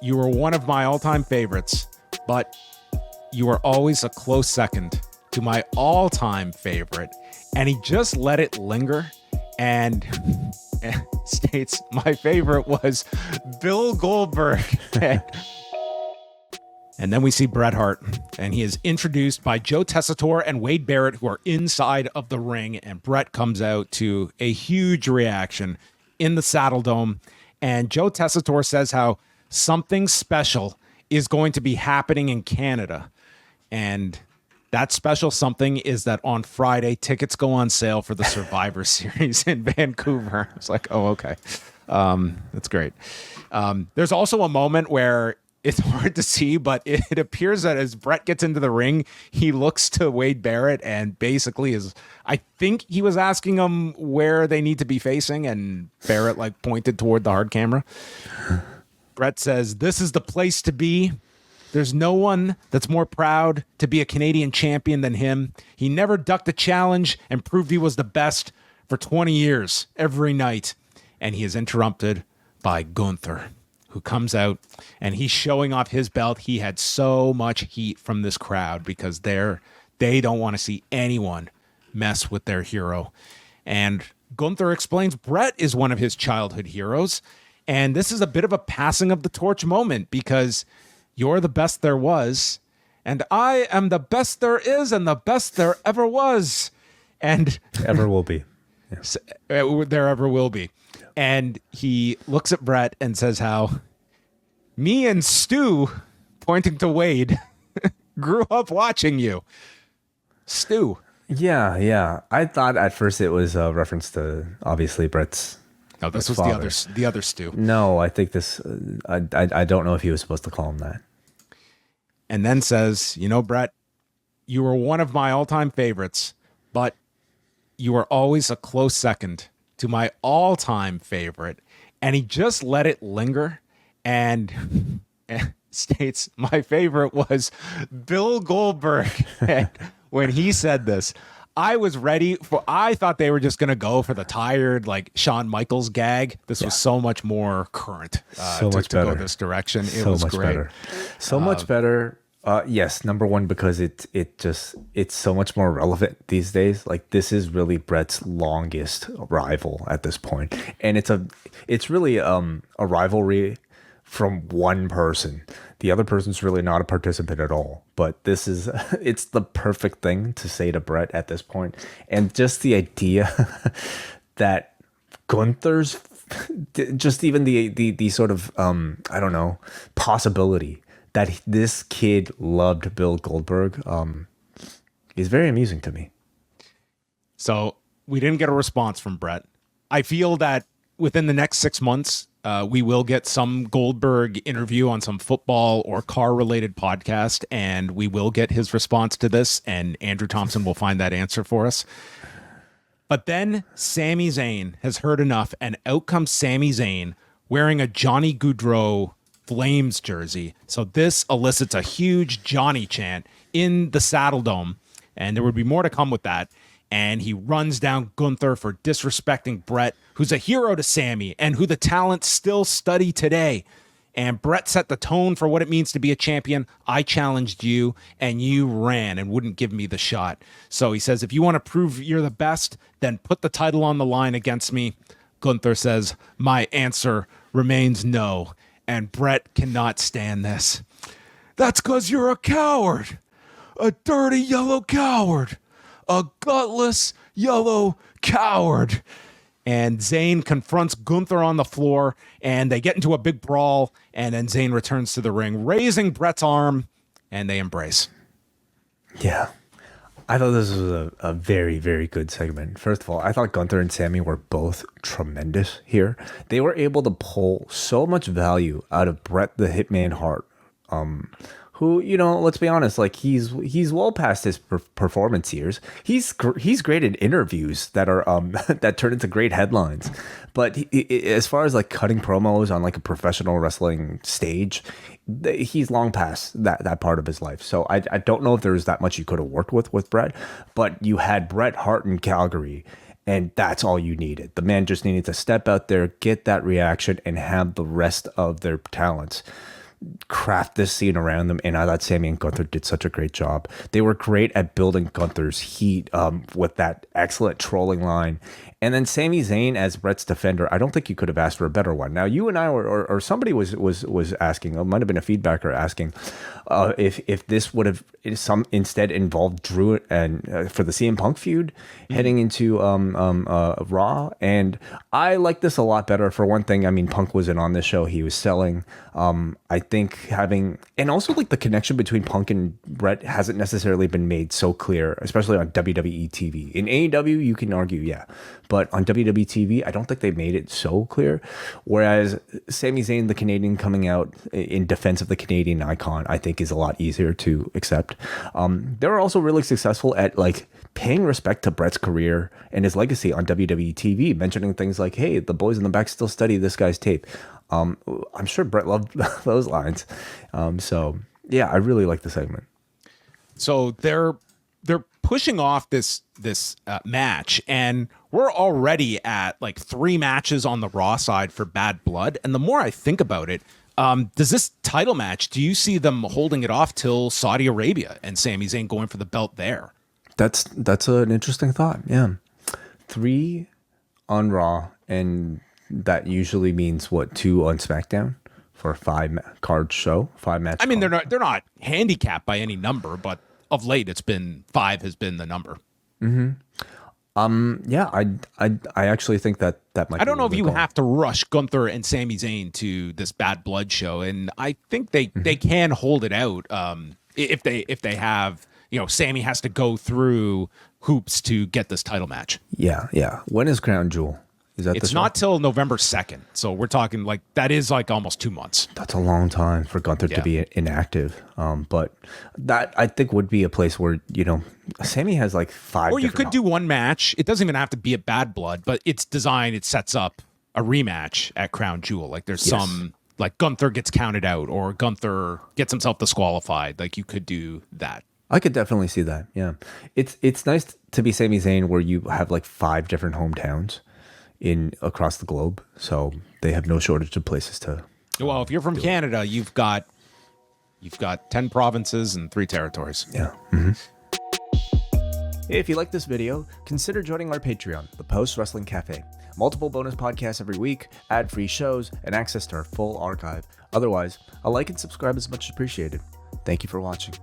you were one of my all-time favorites, but you were always a close second to my all-time favorite. And he just let it linger and states my favorite was Bill Goldberg. And then we see Bret Hart, and he is introduced by Joe Tessitore and Wade Barrett, who are inside of the ring, and Bret comes out to a huge reaction in the Saddle Dome, and Joe Tessitore says how something special is going to be happening in Canada, and that special something is that on Friday, tickets go on sale for the Survivor Series in Vancouver. It's like, oh, okay. That's great. There's also a moment where it's hard to see, but it appears that as Bret gets into the ring, he looks to Wade Barrett and basically I think he was asking him where they need to be facing, and Barrett like pointed toward the hard camera. Bret says, "This is the place to be. There's no one that's more proud to be a Canadian champion than him. He never ducked a challenge and proved he was the best for 20 years every night." And he is interrupted by Gunther, who comes out and he's showing off his belt. He had so much heat from this crowd because they don't want to see anyone mess with their hero. And Gunther explains Bret is one of his childhood heroes. And this is a bit of a passing of the torch moment because you're the best there was, and I am the best there is and the best there ever was. And ever will be. Yeah. There ever will be. And he looks at Bret and says how me and Stu, pointing to Wade, grew up watching you. Stu. Yeah. I thought at first it was a reference to obviously Bret's. No, this was father. the other Stu. No, I think this. I don't know if he was supposed to call him that. And then says, Bret, you were one of my all-time favorites, but you were always a close second to my all-time favorite. And he just let it linger and states my favorite was Bill Goldberg. And when he said this, I was ready I thought they were just going to go for the tired, like Shawn Michaels gag. This was so much more current so much better. To go this direction. It so was much great. Better. So much better. Yes, number one, because it's so much more relevant these days. Like this is really Bret's longest rival at this point. And it's really a rivalry from one person. The other person's really not a participant at all. But it's the perfect thing to say to Bret at this point. And just the idea that Gunther's, just even the sort of, I don't know, possibility that this kid loved Bill Goldberg is very amusing to me. So we didn't get a response from Bret. I feel that within the next 6 months, we will get some Goldberg interview on some football or car-related podcast, and we will get his response to this, and Andrew Thompson will find that answer for us. But then Sami Zayn has heard enough, and out comes Sami Zayn wearing a Johnny Gaudreau Flames jersey. So this elicits a huge Johnny chant in the Saddle Dome, and there would be more to come with that. And he runs down Gunther for disrespecting Bret, who's a hero to Sami and who the talent still study today. And Bret set the tone for what it means to be a champion. I challenged you and you ran and wouldn't give me the shot. So he says, if you want to prove you're the best, then put the title on the line against me. Gunther says, my answer remains no. And Bret cannot stand this. That's because you're a coward. A dirty yellow coward. A gutless yellow coward. And Zayn confronts Gunther on the floor, and they get into a big brawl, and then Zayn returns to the ring, raising Bret's arm, and they embrace. Yeah. I thought this was a very, very good segment. First of all, I thought Gunther and Sami were both tremendous here. They were able to pull so much value out of Bret the Hitman Hart, who, let's be honest, like he's well past his performance years. He's great in interviews that are that turn into great headlines. But as far as like cutting promos on like a professional wrestling stage, he's long past that part of his life. So I don't know if there was that much you could have worked with Bret, but you had Bret Hart in Calgary, and that's all you needed. The man just needed to step out there, get that reaction, and have the rest of their talents. craft this scene around them, and I thought Sammy and Gunther did such a great job. They were great at building Gunther's heat with that excellent trolling line. And then Sami Zayn as Bret's defender, I don't think you could have asked for a better one. Now, you and I or somebody was asking, it might have been a feedbacker asking, if this would have instead involved Drew and for the CM Punk feud heading into Raw. And I like this a lot better. For one thing, I mean, Punk wasn't on this show. He was selling. I think and also like the connection between Punk and Bret hasn't necessarily been made so clear, especially on WWE TV. In AEW, you can argue, yeah. But on WWE TV, I don't think they made it so clear. Whereas Sami Zayn, the Canadian, coming out in defense of the Canadian icon, I think is a lot easier to accept. They were also really successful at like paying respect to Bret's career and his legacy on WWE TV, mentioning things like, hey, the boys in the back still study this guy's tape. I'm sure Bret loved those lines. So yeah, I really like the segment. So they're pushing off this match, and we're already at like 3 matches on the Raw side for Bad Blood. And the more I think about it, does this title match, do you see them holding it off till Saudi Arabia and Sami Zayn going for the belt there? That's an interesting thought. Yeah. 3 on Raw, and that usually means what, 2 on SmackDown for a 5-card show, 5-match. I mean, they're not handicapped by any number, but of late it's been 5 has been the number. Mm-hmm. Yeah, I actually think that might. I don't know if you have to rush Gunther and Sami Zayn to this Bad Blood show, and I think they can hold it out. If they have, Sami has to go through hoops to get this title match. Yeah. When is Crown Jewel? It's not till November 2nd. So we're talking like that is like almost 2 months. That's a long time for Gunther to be inactive. But that I think would be a place where, Sammy has like 5. Or you could do one match. It doesn't even have to be a Bad Blood, but it's designed, it sets up a rematch at Crown Jewel. Like there's some, like Gunther gets counted out or Gunther gets himself disqualified. Like you could do that. I could definitely see that. Yeah. It's nice to be Sami Zayn where you have like 5 different hometowns across the globe, so they have no shortage of places to. Well, if you're from Canada, you've got 10 provinces and 3 territories. Yeah. Mm-hmm. Hey, if you like this video, consider joining our Patreon, the Post Wrestling Cafe. Multiple bonus podcasts every week, ad-free shows, and access to our full archive. Otherwise, a like and subscribe is much appreciated. Thank you for watching.